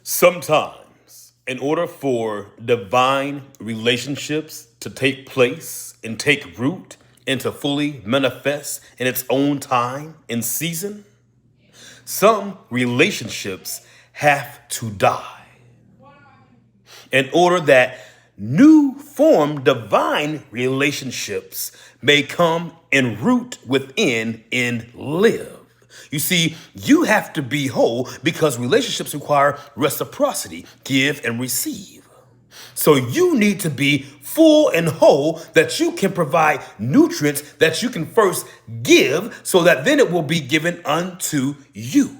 Sometimes, in order for divine relationships to take place and take root and to fully manifest in its own time and season, some relationships have to die in order that new form divine relationships may come and root within and live. You see, you have to be whole because relationships require reciprocity, give and receive. So you need to be full and whole that you can provide nutrients that you can first give so that then it will be given unto you.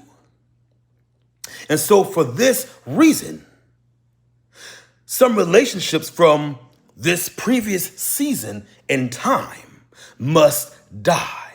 And so for this reason, some relationships from this previous season in time must die.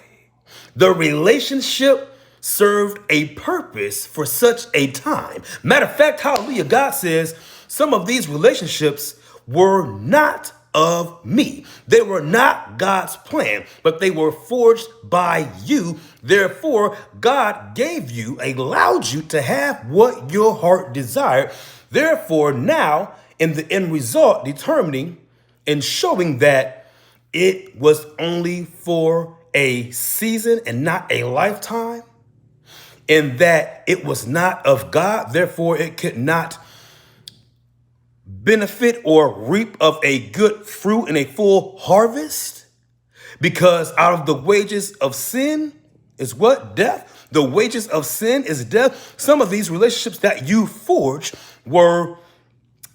The relationship served a purpose for such a time. Matter of fact, hallelujah, God says some of these relationships were not of me. They were not God's plan, but they were forged by you. Therefore, God allowed you to have what your heart desired. Therefore, now, in the end result, determining and showing that it was only for a season and not a lifetime, and that it was not of God, therefore it could not benefit or reap of a good fruit and a full harvest, because out of the wages of sin is what? Death. The wages of sin is death. Some of these relationships that you forged were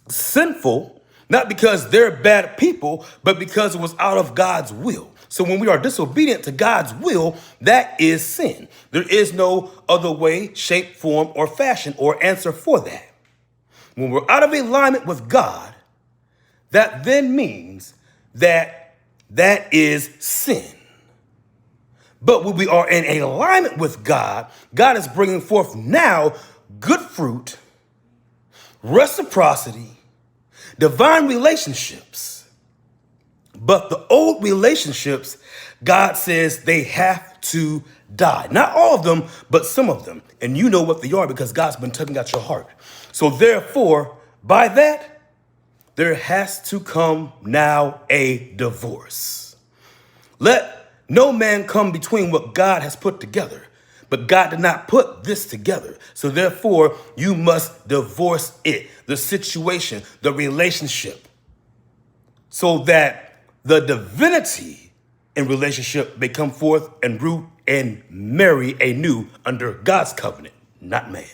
sinful, not because they're bad people, but because it was out of God's will. So when we are disobedient to God's will, that is sin. There is no other way, shape, form, or fashion or answer for that. When we're out of alignment with God, that then means that that is sin. But when we are in alignment with God, God is bringing forth now good fruit, reciprocity, divine relationships. But the old relationships, God says they have to die. Not all of them, but some of them. And you know what they are because God's been tugging at your heart. So therefore, by that, there has to come now a divorce. Let no man come between what God has put together. But God did not put this together. So therefore, you must divorce it, the situation, the relationship, so that the divinity in relationship may come forth and root and marry anew under God's covenant, not man.